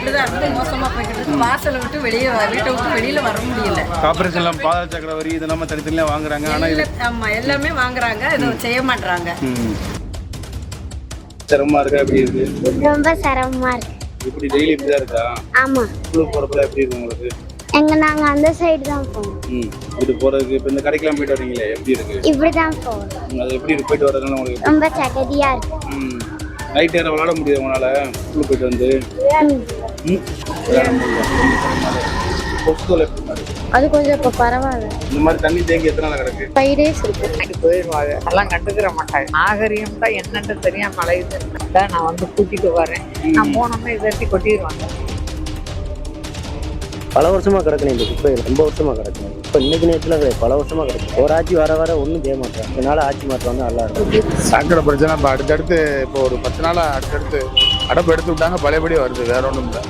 இப்படிதான் இருந்து மோசமா போய்கிட்டு இருக்கு. வாசலை விட்டு வெளியே வீட்டை விட்டு வெளியில வர முடியல. கார்பரேஷன்ல பாதாள சக்கர வரி இதெல்லாம் தனித்தனியா வாங்குறாங்க. ஆனா ஆமா எல்லாமே வாங்குறாங்க, இதை செய்ய மாட்டாங்க. சிரமமா இருக்கா? எப்படி இருக்கு? ரொம்ப சிரமமா இருக்கு. இப்படி டெய்லி இப்படிதான் இருக்கா? ஆமா. ஸ்கூலுக்கு போறப்ப எப்படி இருக்கு உங்களுக்கு? நாங்க அந்த சைடு தான் போவோம். இது போறதுக்கு இப்ப இந்த கடைக்கெல்லாம் போயிட்டு வரீங்களே, எப்படி இருக்கு? இப்படிதான் போவோம். அது எப்படி இருக்கு போயிட்டு வரதுனால உங்களுக்கு? ரொம்ப சகதியா இருக்கு. நைட் நேரம் விளையாட முடியாது உங்களால ஸ்கூலுக்கு போயிட்டு வந்து? அது கொஞ்சம் இப்போ பரவாயில்ல. இந்த மாதிரி தண்ணி தேங்கி எத்தனை நாள் கிடக்கு? 5 days இருக்கு. போயிடுவாங்க, அதெல்லாம் கண்டுக்கிற மாட்டாங்க. நாகரிகம் தான் என்னன்னு தெரியாம அலையுதுன்னு நான் வந்து கூட்டிட்டு வரேன். நான் போனோம்னா இதை கொட்டிடுவாங்க. பல வருஷமா கிடக்கணும் இந்த குப்பை, ரொம்ப வருஷமா கிடக்கணும். இப்போ இன்னைக்கு நேரத்தில் கிடையாது, பல வருஷமா கிடக்கும். ஒரு ஆட்சி வர வர ஒன்றும் செய்ய மாட்டாங்க. இதனால ஆட்சி மாற்றம் வந்து நல்லா இருக்கும். சாக்கடை பிரச்சனை இப்போ அடுத்தடுத்து இப்போ ஒரு 10 நாள் அடுத்தடுத்து அடப்பு எடுத்து விட்டாங்க, பழையபடி வருது, வேற ஒன்றும் இல்லை.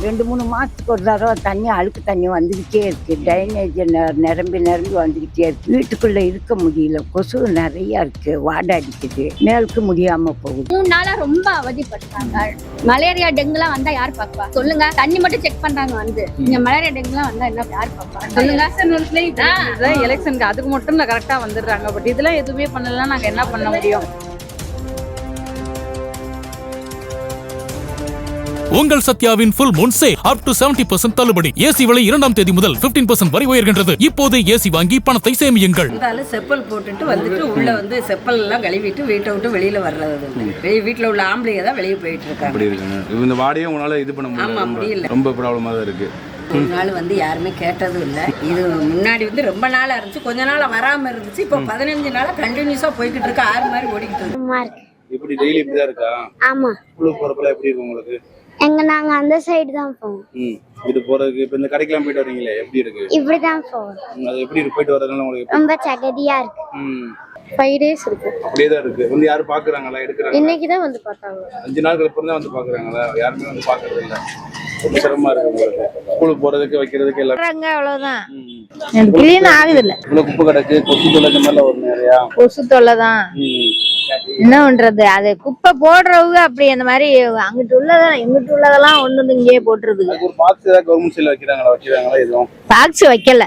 2-3 மாதத்துக்கு ஒரு தடவை தண்ணி அழுக்கு தண்ணி வந்துக்கிட்டே இருக்குது. ட்ரைனேஜ் நிரம்பி வந்துக்கிட்டே இருக்குது. வீட்டுக்குள்ளே இருக்க முடியல, கொசு நிறையா இருக்குது, வாடை அடிக்குது, மேலுக்கு முடியாமல் போகுது. 3 நாளா ரொம்ப அவதிப்பட்டாங்க. மலேரியா டெங்குலாம் வந்தா யார் பாப்பா சொல்லுங்க? தண்ணி மட்டும் செக் பண்றாங்க வந்து. இங்க மலேரியா டெங்குலாம் வந்தா என்ன யார் பாப்பா சொல்லுங்க? எலெக்ஷனுக்கு அதுக்கு மட்டும் கரெக்டா வந்துடுறாங்க. பட் இதெல்லாம் எதுவுமே பண்ணலாம், நாங்க என்ன பண்ண முடியும்? உங்கள் சத்யாவின் full moon sale up to 70% தள்ளுபடி. ஏசி விலை 2ஆம் தேதி முதல் 15% வரை உயர்கின்றது. இப்போதே ஏசி வாங்கி பணத்தை சேமியுங்கள். செப்பல் போட்டுட்டு வந்துட்டு உள்ள வந்து செப்பல் எல்லாம் கழுவிட்டு வீட்டை விட்டு வெளியில வர்றது. வீட்டுல உள்ள ஆம்பளைங்க தான் வெளியே போயிட்டு இருக்காங்க. இந்த வாடையும் உங்களால இது பண்ண முடியல, ரொம்ப ப்ராப்ளமா தான் இருக்கு. ஒரு நாள் வந்து யாருமே கேட்டதும் இல்லை. இது முன்னாடி வந்து ரொம்ப நாளா இருந்துச்சு, கொஞ்ச நாள் வராம இருந்துச்சு. இப்போ 15 நாளா கண்டினியூஸா போய்கிட்டு இருக்கு, 6 மாதிரி ஓடிக்கிட்டு இருக்கு. இப்படி டெய்லி இப்படிதான் இருக்கா? ஆமா. ஸ்கூலுக்கு போறப்ப எப்படி இருக்கு உங்களுக்கு? நாங்க அந்த சைடு தான் போவோம். இது போறதுக்கு இப்ப இந்த கடைக்கெல்லாம் போயிட்டு வரீங்களே, எப்படி இருக்கு? இப்படிதான் போவோம். அது எப்படி இருக்கு போயிட்டு வரதுனால உங்களுக்கு? ரொம்ப சகதியா இருக்கு. 5 days இருக்கு. அப்படியே தான் இருக்கு. வந்து யாரும் பாக்குறாங்களா, எடுக்கிறாங்க? இன்னைக்கு தான் வந்து பார்த்தாங்க. 5 நாட்கள் அப்புறம் தான் வந்து பாக்குறாங்களா? யாருமே வந்து பாக்குறது இல்ல. ரொம்ப சிரமமா இருக்கு உங்களுக்கு ஸ்கூலுக்கு போறதுக்கு வைக்கிறதுக்கு எல்லாம். அவ்வளவுதான், கிளீன் ஆகுது இல்ல. இவ்வளவு குப்பை கிடக்கு, கொசு தொல்லை இந்த மாதிரிலாம் ஒரு நிறையா. கொசு தொல்லை தான். என்ன பண்றது? அது குப்பை போடுறவங்க அப்படி அந்த மாதிரி அங்கிட்டு உள்ளதெல்லாம் இங்கிட்டு உள்ளதெல்லாம் ஒண்ணு இங்கேயே போட்டுருது. ஒரு பாக்ஸ் ஏதாவது கவர்மெண்ட் சைடுல வைக்கிறாங்களா? எதுவும் பாக்ஸ் வைக்கல.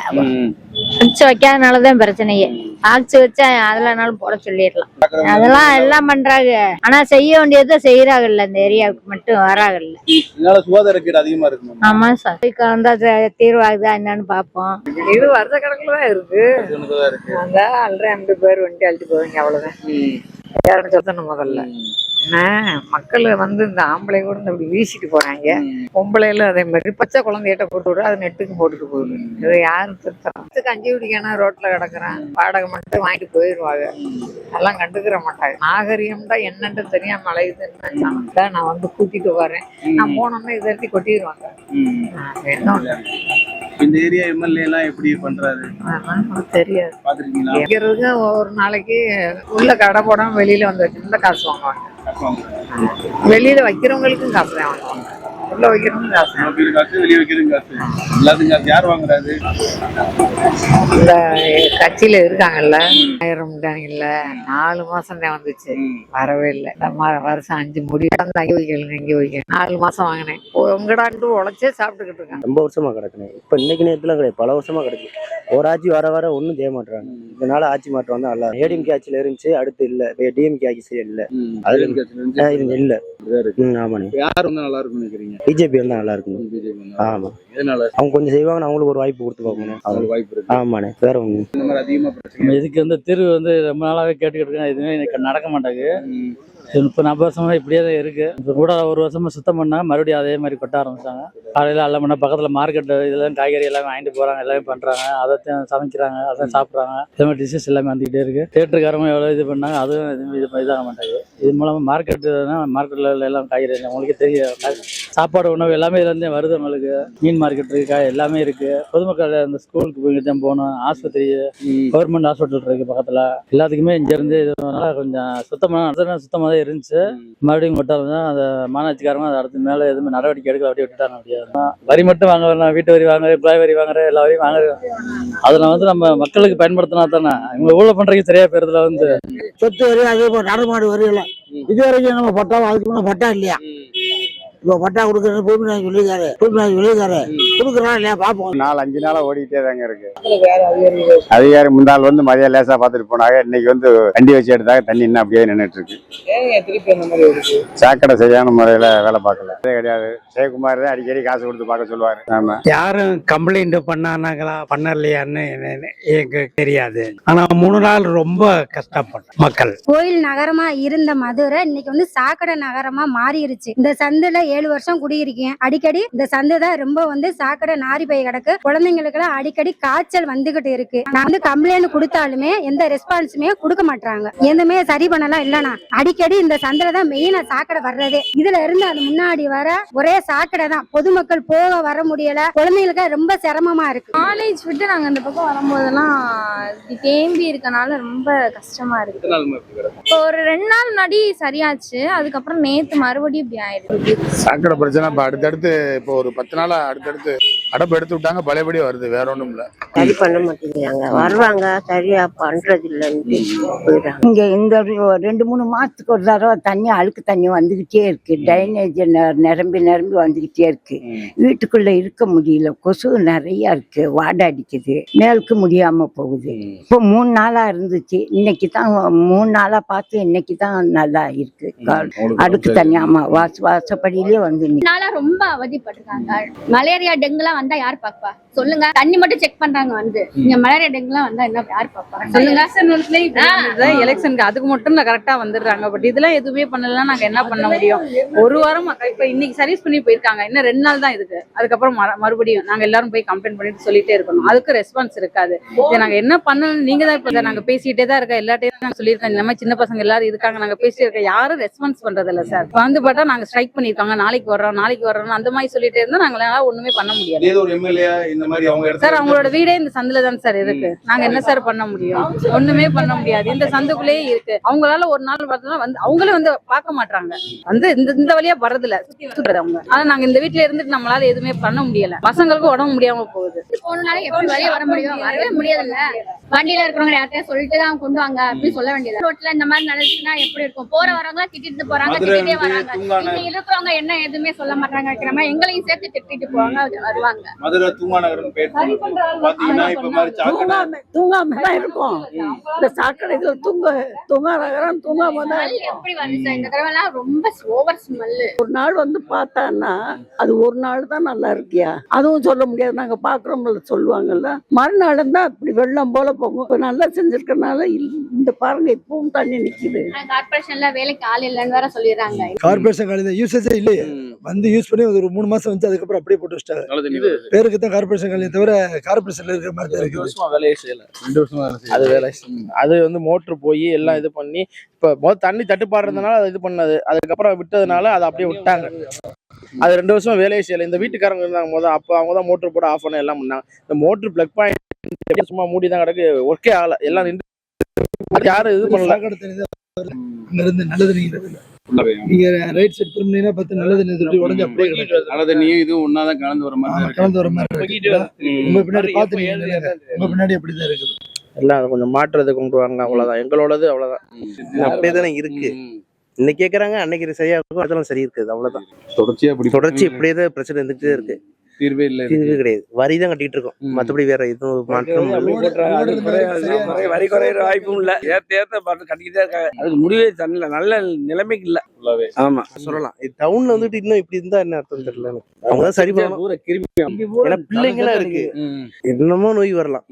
பாக்ஸ் வைக்காதனாலதான் பிரச்சனையே. பாக்ஸ் வச்சா அதுலனாலும் போட சொல்லிடலாம். அதெல்லாம் எல்லாம் பண்றாங்க, ஆனா செய்ய வேண்டியதை செய்யறாங்கல்ல. இந்த ஏரியாவுக்கு மட்டும் வராங்கல்ல. இதனால சுகாதார கேடு அதிகமா இருக்கு. ஆமா சார், வந்தா தீர்வாகுதா என்னன்னு பாப்போம். இது வருஷ கணக்குல தான் இருக்கு. அந்த 2 பேர் வந்துட்டு அழுத்து போவீங்க, அவ்வளவுதான். யாருன்னு சொல்லணும் முதல்ல. மக்கள் வந்து இந்த ஆம்பளை கூட இப்படி வீசிட்டு போறாங்க. பொம்பளையில அதே மாதிரி பச்சை குழந்தையிட்ட போட்டு விடு, அது நெட்டுக்கு போட்டுட்டு போகுது. இதை யாரும் திருத்தம்? அஞ்சு குடிக்கான ரோட்ல கிடக்குறான், வாடகை மட்டும் வாங்கிட்டு போயிடுவாங்க. அதெல்லாம் கண்டுக்கிற மாட்டாங்க. நாகரிகம் தான் என்னன்னு தெரியாம அலையுதுன்னு நான் வந்து கூட்டிட்டு வரேன். நான் போனோம்னா இதை கொட்டிடுவாங்க. இந்த ஏரியா எம்எல்ஏ எல்லாம் எப்படி பண்றாரு தெரியாது. பாத்துருக்கீங்களா? ஒரு நாளைக்கு உள்ள கடை போடாம வெளியில வந்து வச்சிருந்தா காசு வாங்குவாங்க. வெளியில வைக்கிறவங்களுக்கும் காசு தான் வாங்குவாங்க. உள்ள வைக்கிறவங்க காசு, வெளியே வைக்கிறவங்க காசு, எல்லாத்துக்கும் காசு. யார் வாங்குறாரு? இந்த கட்சியில இருக்காங்கல்ல, 1000 இல்ல 4 மாசம் தான் வந்துச்சு, வரவே இல்லை. வருஷம் 5 முடி அங்கே வைக்கலுங்க, இங்கே வைக்க 4 மாசம் வாங்கினேன். உங்கடாண்டு உழைச்சே சாப்பிட்டுக்கிட்டு இருக்காங்க. ரொம்ப வருஷமா கிடக்கணும். இப்போ இன்னைக்கு நேரத்தில் கிடையாது, பல வருஷமா கிடக்கு. ஒரு ஆட்சி வர வர ஒன்றும் செய்ய மாட்டாங்க. இதனால ஆட்சி மாற்றம் வந்து நல்லா. ஏடிஎம்கே ஆட்சியில இருந்துச்சு, அடுத்து இல்ல. டிஎம்கே ஆட்சி இல்ல, அது இல்ல. ஆமாண்ணே. யார் வந்து நல்லா இருக்கும்னு நினைக்கிறீங்க? பிஜேபி வந்து நல்லா இருக்கும். ஆமா, அவங்க கொஞ்சம் செய்வாங்க, அவங்களுக்கு ஒரு வாய்ப்பு கொடுத்து பார்க்கணும். அவங்களுக்கு வாய்ப்பு இருக்கு. ஆமாண்ணே, வேற ஒண்ணு. இந்த மாதிரி அதிகமா பிரச்சனை. இதுக்கு வந்து தீர்வு வந்து ரொம்ப நாளாவே கேட்டுக்கிட்டு இருக்கேன். எதுவுமே எனக்கு நடக்க மாட்டாங்க. இப்போ 40 வருஷமா இப்படியே தான் இருக்கு. இப்போ கூட ஒரு வருஷமா சுத்தம் பண்ணா மறுபடியும் அதே மாதிரி கொட்ட ஆரம்பிச்சாங்க. காலையில எல்லாம் பண்ண பக்கத்துல மார்க்கெட் இதெல்லாம் காய்கறி எல்லாமே வாங்கிட்டு போறாங்க, எல்லாமே பண்றாங்க, அதைத்தான் சமைக்கிறாங்க, அதான் சாப்பிட்றாங்க. இதே மாதிரி டிஷஸ் எல்லாமே வந்துகிட்டே இருக்கு. தேட்டருக்காரங்க எவ்வளவு இது பண்ணாங்க, அதுவும் இதாக மாட்டாங்க. இது மூலமா மார்க்கெட்ல எல்லாம் காய்கறி உங்களுக்கே தெரியும். சாப்பாடு உணவு எல்லாமே இதுல இருந்தே வருது. உங்களுக்கு மீன் மார்க்கெட் இருக்கு, எல்லாமே இருக்கு. பொதுமக்கள் இந்த ஸ்கூலுக்கு போய்கிட்டு தான் போகணும். ஆஸ்பத்திரி, கவர்மெண்ட் ஹாஸ்பிட்டல் இருக்கு பக்கத்துல. எல்லாத்துக்குமே இங்க இருந்து இதனால கொஞ்சம் சுத்தமா தான் தான் இருந்துச்சு. மறுபடியும் கொட்டாலும் அந்த மாநகராட்சிக்காரங்க அதை அடுத்து மேலே எதுவுமே நடவடிக்கை எடுக்கல, அப்படியே விட்டுட்டாங்க. அப்படியே வரி மட்டும் வாங்க வரலாம், வீட்டு வரி வாங்குற, எம்ப்ளாய் வரி வாங்குற, எல்லா வரையும் வாங்குற. அதில் வந்து நம்ம மக்களுக்கு பயன்படுத்தினா தானே இவங்க ஊழல் பண்றதுக்கு சரியா பேருதுல வந்து சொத்து வரி அதே போல் நடமாடு வரியெல்லாம் இது வரைக்கும் நம்ம பட்டா அதுக்கு முன்னே பட்டா இல்லையா? இப்போ பட்டா கொடுக்குறது பூமிநாயகி சொல்லியிருக்காரு கொடுக்குறா இல்லையா பார்ப்போம். 4-5 நாளா ஓடிக்கிட்டே தாங்க இருக்கு. அதிகாரி முந்தாள் வந்து மதியம் லேசா பார்த்துட்டு போனாங்க. இன்னைக்கு வந்து வண்டி வச்சு எடுத்தாங்க, தண்ணி இன்னும் அப்படியே நின்றுட்டு இருக்கு. சாக்கடை சரியான முறையில வேலை பார்க்கல கிடையாது. ஜெயக்குமார் தான் அடிக்கடி காசு கொடுத்து பார்க்க சொல்லுவாரு. ஆமா, யாரும் கம்ப்ளைண்ட் பண்ணானாங்களா பண்ணலையான்னு எனக்கு தெரியாது. ஆனா 3 நாள் ரொம்ப கஷ்டப்பட்டோம் மக்கள். கோயில் நகரமா இருந்த மதுரை இன்னைக்கு வந்து சாக்கடை நகரமா மாறிடுச்சு. இந்த சந்துல 7 வருஷம் குடியிருக்கேன். அடிக்கடி இந்த சந்து தான் ரொம்ப வந்து சாக்கடை நாரி போய் கிடக்கு. குழந்தைங்களுக்கு எல்லாம் அடிக்கடி காய்ச்சல் வந்துகிட்டு இருக்கு. நான் வந்து கம்ப்ளைண்ட் கொடுத்தாலுமே எந்த ரெஸ்பான்ஸுமே கொடுக்க மாட்டாங்க. எதுவுமே சரி பண்ணலாம் இல்லனா அடிக்கடி இந்த சந்தில தான் மெயினா சாக்கடை வர்றதே. இதுல இருந்து அது முன்னாடி வர ஒரே சாக்கடை தான். பொதுமக்கள் போக வர முடியல. குழந்தைங்களுக்கு ரொம்ப சிரமமா இருக்கு. காலேஜ் விட்டு நாங்க இந்த பக்கம் வரும்போதெல்லாம் தேம்பி இருக்கனால ரொம்ப கஷ்டமா இருக்கு. இப்போ ஒரு 2 நாள் முன்னாடி சரியாச்சு, அதுக்கப்புறம் நேத்து மறுபடியும் இப்படி ஆயிடுச்சு. சாக்கடை பிரச்சனை இப்ப அடுத்தடுத்து இப்போ ஒரு 10 நாளா அடுத்தடுத்து அடப்பு எடுத்து விட்டாங்க, பழையபடி வருது. வேற ஒண்ணும் இல்ல, சரி பண்ண மாட்டேங்கிறாங்க. வருவாங்க, சரியா பண்றது இல்லைன்னு போயிடுறாங்க. இங்க இந்த 2-3 மாசத்துக்கு ஒரு தடவை தண்ணி அழுக்கு தண்ணி வந்துகிட்டே இருக்கு. டைனேஜ் நிரம்பி வந்துகிட்டே இருக்கு. வீட்டுக்குள்ள இருக்க முடியல. கொசு நிறைய இருக்கு. வாடை அடிக்குது. மேலுக்கு முடியாம போகுது. இப்போ 3 நாளா இருந்துச்சு. இன்னைக்கு தான் 3 நாளா பார்த்து இன்னைக்கு தான் நல்லா இருக்கு. அடுக்கு தண்ணி ஆமா வாசப்படியிலே வந்து ரொம்ப அவதிப்பட்டிருக்காங்க. மலேரியா டெங்குலாம் வந்தா யார் பாப்பா சொல்லுங்க? தண்ணி மட்டும் செக் பண்றாங்க வந்து. இங்க மலேரியா டெங்குலாம் வந்தா என்ன யார் பாப்பா சொல்லுங்க? எலெக்ஷனுக்கு அதுக்கு மட்டும் கரெக்டா வந்துடுறாங்க. பட் இதெல்லாம் எதுவுமே பண்ணலாம். நாங்க என்ன பண்ண முடியும்? ஒரு வாரம் இப்ப இன்னைக்கு சர்வீஸ் பண்ணி போயிருக்காங்க. இன்னும் 2 நாள் தான் இருக்கு. அதுக்கப்புறம் மறுபடியும் நாங்க எல்லாரும் போய் கம்ப்ளைண்ட் பண்ணிட்டு சொல்லிட்டே இருக்கணும். அதுக்கு ரெஸ்பான்ஸ் இருக்காது. இதை நாங்க என்ன பண்ணணும்? நீங்க தான் இப்ப நாங்க பேசிட்டே தான் இருக்கோம். எல்லாத்தையும் நாங்க சொல்லியிருக்கோம். இந்த மாதிரி சின்ன பசங்க எல்லாரும் இருக்காங்க, நாங்க பேசிட்டு இருக்கோம். யாரும் ரெஸ்பான்ஸ் பண்றது இல்ல சார். வந்து பார்த்தா நாங்க ஸ்ட்ரைக் பண்ணிருக்காங்க, நாளைக்கு வர்றோம் அந்த மாதிரி சொல்லிட்டே இருந்தா நாங்களால ஒண்ணுமே பண்ண முடியாது. சார் அவங்களோட வீடே இந்த சந்துல தான் சார் இருக்கு. நாங்க என்ன சார் பண்ண முடியும்? ஒண்ணுமே பண்ண முடியாது. இந்த சந்துக்குள்ளேயே இருக்கு. அவங்களால ஒரு நாள் பார்த்தா வந்து அவங்களே வந்து பார்க்க மாட்டாங்க. வந்து இந்த வழியா வர்றதில்ல, சுத்துறது அவங்க. ஆனா நாங்க இந்த வீட்டுல இருந்துட்டு நம்மளால எதுவுமே பண்ண முடியல. பசங்களுக்கு உடம்பு முடியாம போகுது. போனால எப்படி வெளியே வர முடியும்? வரவே முடியாதுல்ல. வண்டியில இருக்கிறவங்க யார்கிட்டயும் சொல்லிட்டு தான் கொண்டு வாங்க அப்படின்னு சொல்ல வேண்டியது. ரோட்ல இந்த மாதிரி நடந்துச்சுன்னா எப்படி இருக்கும்? போற வரவங்க திட்டிட்டு போறாங்க, திட்டிட்டே வராங்க. இங்க இருக்கிறவங்க என்ன எதுவுமே சொல்ல மாட்டாங்க. வைக்கிறமா எங்களையும் சேர்த்து திட்டிட்டு போவாங்க, வருவாங்க. மதுரை தூங்காநகரம் பேர் பாத்தீங்கன்னா இப்ப மாதிரி தூங்காம தான் இருக்கும். இந்த சாக்கடை இதுல தூங்காநகரம் தூங்காம தான் எப்படி வருது சார்? இந்த தடவை எல்லாம் ரொம்ப ஓவர் ஸ்மெல். ஒரு நாள் வந்து பார்த்தான்னா அது ஒரு நாள் தான் நல்லா இருக்கியா, அதுவும் சொல்ல முடியாது. நாங்க பாக்குறோம்ல சொல்லுவாங்கல்ல, மறுநாள் தான் அப்படி வெள்ளம் போல போகும். நல்லா செஞ்சிருக்கனால இந்த பாருங்க இப்பவும் தண்ணி நிக்குது. கார்பரேஷன்ல வேலைக்கு ஆள் இல்லைன்னு வேற சொல்லிடுறாங்க. கார்பரேஷன் காலையில யூசேஜே இல்லையே. வந்து யூஸ் பண்ணி ஒரு 3 மாசம் வந்து அதுக்கப்புறம் அப்படியே போட்டு வச்சிட்டாங்க. பேருக்கு தான் கார்பரேஷன் காலையை தவிர கார்பரேஷன்ல இருக்கிற மாதிரி தான் இருக்கு. வேலையே செய்யல, 2 வருஷமா அது வேலை. அது வந்து மோட்டர் போய் எல்லாம் இது பண்ணி இப்ப முதல் தண்ணி தட்டுப்பாடு இருந்தனால அது இது பண்ணது. அதுக்கப்புறம் விட்டதுனால அதை அப்படியே விட்டாங்க. அது 2 வருஷமா வேலையே செய்யல. இந்த வீட்டுக்காரங்க இருந்தாங்க முதல், அப்ப அவங்க தான் மோட்டர் போட ஆஃப் பண்ண எல்லாம் பண்ணாங்க. இந்த மோட்டர் பிளக் பாயிண்ட் சும்மா மூடி தான் கிடக்கு, ஒர்க்கே ஆகல. எல்லாம் நின்று யாரும் இது பண்ணல. நல்லது நீங்க ரைட் சைடு திரும்பினீங்கன்னா 10 நல்லது நீர் உடஞ்சு அப்படியே கிடக்கு. நல்லது நீயும் இதுவும் ஒன்னாதான் கலந்து வர மாதிரி உங்க பின்னாடி பாத்துருக்கீங்க, உங்க பின்னாடி அப்படிதான் இருக்குது. எல்லாம் அதை கொஞ்சம் மாற்றுறது கொண்டு வாங்க, அவ்வளவுதான். எங்களோடது அவ்வளவுதான். அப்படியே தானே இருக்கு. இன்னைக்கு கேட்கறாங்க, அன்னைக்கு சரியா இருக்கும், அதெல்லாம் சரி இருக்குது. அவ்வளவுதான். தொடர்ச்சி இப்படியே தான் பிரச்சனை இருந்துகிட்டே இருக்கு. தீர்வே இல்ல, தீர்வு கிடையாது. வரி தான் கட்டிட்டு இருக்கோம், மற்றபடி வேற எதுவும் மாற்றம் வரி குறையிற வாய்ப்பும் இல்ல. ஏத்த கட்டிக்கிட்டே இருக்காங்க. அதுக்கு முடிவே நல்ல நிலைமைக்கு இல்ல. ஆமா சொல்லலாம். டவுன்ல வந்துட்டு இன்னும் இப்படி இருந்தா என்ன அர்த்தம் தெரியல. அவங்க சரி பண்ணணும். ஏன்னா பிள்ளைங்களாம் இருக்கு, என்னமோ நோய் வரலாம்.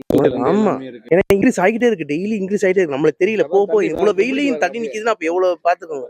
ஆமா, ஏன்னா இன்க்ரீஸ் ஆகிட்டே இருக்கு. டெய்லி இன்க்ரீஸ் ஆகிட்டே இருக்கு. நம்மளுக்கு தெரியல. போக எவ்வளவு வெயிலையும் தண்ணி நிக்குதுன்னா அப்ப எவ்வளவு பாத்துக்கோங்க.